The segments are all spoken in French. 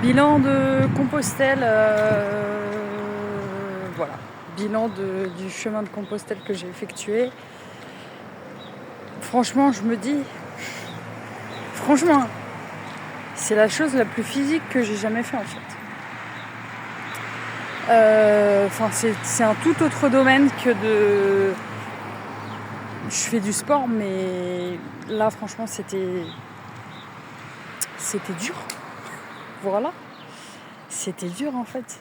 Bilan de Compostelle, voilà. Bilan du chemin de Compostelle que j'ai effectué. Franchement, je me dis, franchement, c'est la chose la plus physique que j'ai jamais fait en fait. C'est un tout autre domaine que de. Je fais du sport, mais là, franchement, c'était dur. Voilà, c'était dur en fait.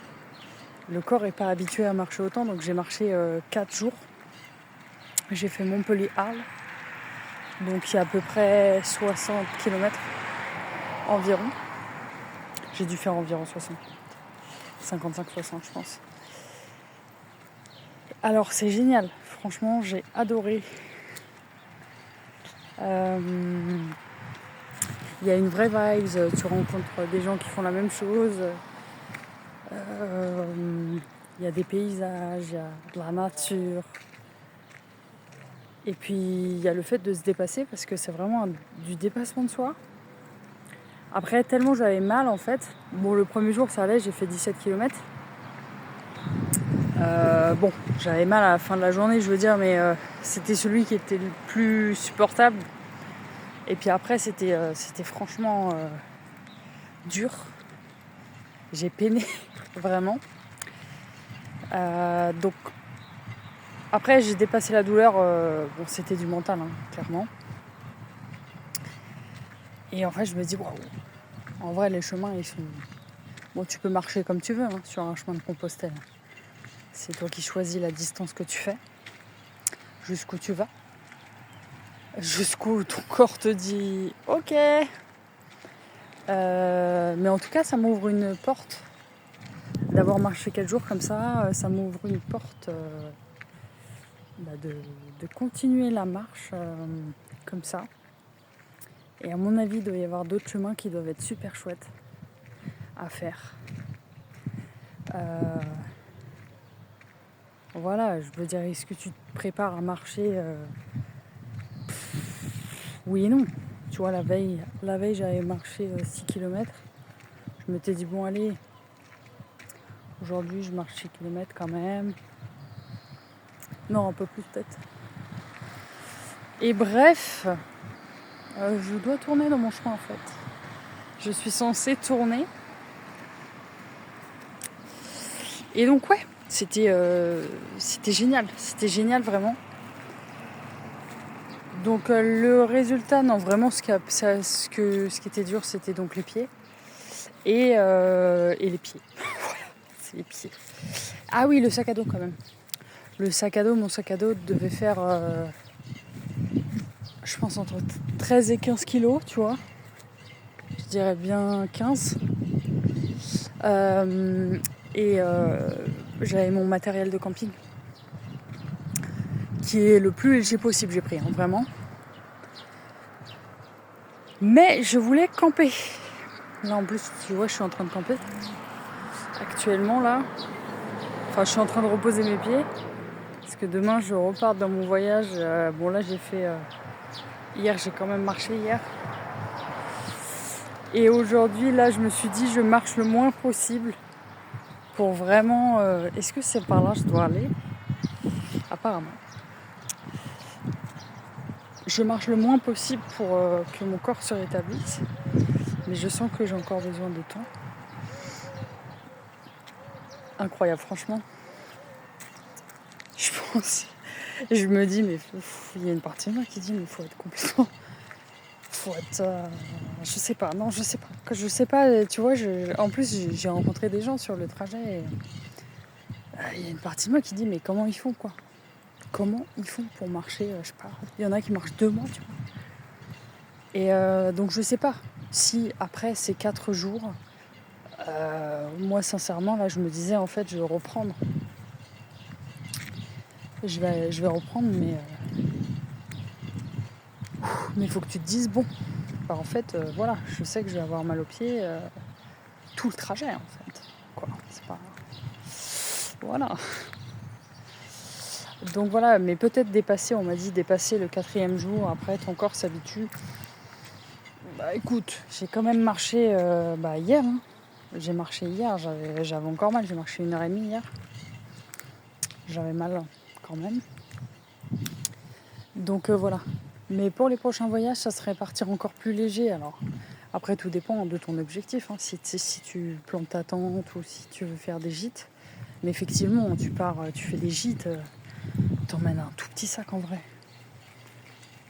Le corps n'est pas habitué à marcher autant, donc j'ai marché 4 jours. J'ai fait Montpellier-Arles, donc il y a à peu près 60 km environ. J'ai dû faire environ 60, 55-60 je pense. Alors c'est génial, franchement j'ai adoré. Il y a une vraie vibe, tu rencontres des gens qui font la même chose. Il y a des paysages, il y a de la nature. Et puis il y a le fait de se dépasser parce que c'est vraiment du dépassement de soi. Après, tellement j'avais mal en fait. Bon, le premier jour ça allait, j'ai fait 17 km. Bon, j'avais mal à la fin de la journée, je veux dire, mais c'était celui qui était le plus supportable. Et puis après, c'était franchement dur. J'ai peiné, vraiment. Donc, après, j'ai dépassé la douleur. Bon, c'était du mental, hein, clairement. Et en fait, je me dis, waouh, en vrai, les chemins, ils sont. Bon, tu peux marcher comme tu veux hein, sur un chemin de Compostelle. C'est toi qui choisis la distance que tu fais, jusqu'où tu vas, jusqu'où ton corps te dit ok. Mais en tout cas, ça m'ouvre une porte. D'avoir marché 4 jours comme ça m'ouvre une porte de continuer la marche comme ça. Et à mon avis, il doit y avoir d'autres chemins qui doivent être super chouettes à faire. Voilà, je veux dire, est-ce que tu te prépares à marcher oui et non. Tu vois, la veille j'avais marché 6 km. Je m'étais dit, bon, allez, aujourd'hui, je marche 6 km quand même. Non, un peu plus peut-être. Et bref, je dois tourner dans mon chemin en fait. Je suis censée tourner. Et donc, ouais, c'était génial. C'était génial vraiment. Donc, le résultat, non, vraiment, ce qui était dur, c'était donc les pieds. Et les pieds. Voilà, c'est les pieds. Ah oui, le sac à dos quand même. Mon sac à dos devait faire, je pense, entre 13 et 15 kilos, tu vois. Je dirais bien 15. J'avais mon matériel de camping, qui est le plus léger possible, j'ai pris, hein, vraiment. Mais je voulais camper. Là, en plus, tu vois, je suis en train de camper. Actuellement, là. Enfin, je suis en train de reposer mes pieds. Parce que demain, je repars dans mon voyage. Bon, là, j'ai fait... hier, j'ai quand même marché hier. Et aujourd'hui, là, je me suis dit, je marche le moins possible. Pour vraiment... est-ce que c'est par là que je dois aller ? Apparemment. Je marche le moins possible pour que mon corps se rétablisse. Mais je sens que j'ai encore besoin de temps. Incroyable, franchement. Je pense... Je me dis, mais il y a une partie de moi qui dit, mais il faut être complètement... Faut être... je sais pas, non, je sais pas. Je sais pas, tu vois, en plus, j'ai rencontré des gens sur le trajet. Et... il y a une partie de moi qui dit, mais comment ils font, quoi ? Comment ils font pour marcher, je sais pas. Il y en a qui marchent 2 mois, tu vois. Et donc, je sais pas si après ces 4 jours, moi, sincèrement, là, je me disais, en fait, je vais reprendre. Je vais reprendre, mais il faut que tu te dises, bon, bah, en fait, voilà, je sais que je vais avoir mal aux pieds tout le trajet, en fait. Quoi, c'est pas... Voilà. Donc voilà, mais peut-être dépasser, on m'a dit dépasser le 4e jour, après ton corps s'habitue. Bah écoute, j'ai quand même marché hier, hein. J'ai marché hier, j'avais encore mal. J'ai marché 1h30 hier. J'avais mal quand même. Donc voilà. Mais pour les prochains voyages, ça serait partir encore plus léger. Alors après, tout dépend de ton objectif. Hein. Si tu plantes ta tente ou si tu veux faire des gîtes. Mais effectivement, tu pars, tu fais des gîtes, t'emmènes un tout petit sac en vrai.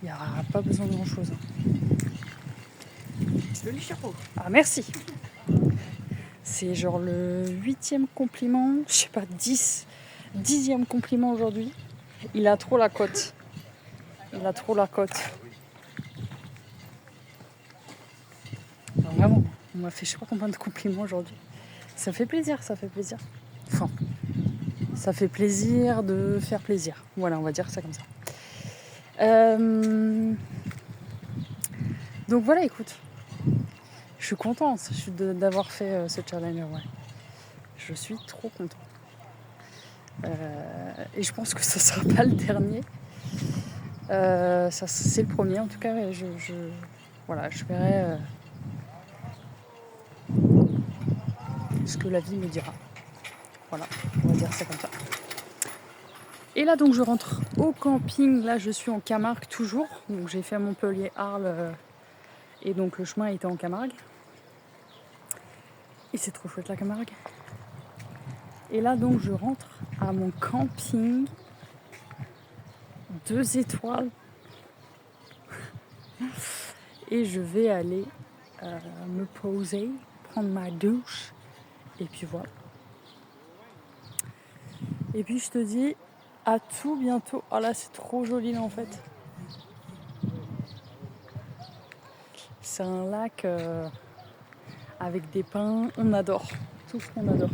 Il n'y a pas besoin de grand chose. Joli chapeau. Ah merci. C'est genre le 8e compliment, je sais pas, 10e compliment aujourd'hui. Il a trop la cote. Il a trop la cote. Vraiment, on m'a fait je sais pas combien de compliments aujourd'hui. Ça fait plaisir, ça fait plaisir. Enfin, ça fait plaisir de faire plaisir. Voilà, on va dire ça comme ça. Donc voilà, écoute. Je suis contente d'avoir fait ce challenge. Ouais. Je suis trop contente. Et je pense que ce ne sera pas le dernier. Ça, c'est le premier en tout cas. Voilà, je verrai ce que la vie me dira. Voilà, on va dire ça comme ça. Et là donc je rentre au camping. Là je suis en Camargue toujours. Donc j'ai fait Montpellier-Arles et donc le chemin était en Camargue. Et c'est trop chouette la Camargue. Et là donc je rentre à mon camping 2 étoiles. Et je vais aller me poser, prendre ma douche. Et puis voilà. Et puis je te dis à tout bientôt. Oh là c'est trop joli là en fait. C'est un lac avec des pins. On adore. Tout ce qu'on adore.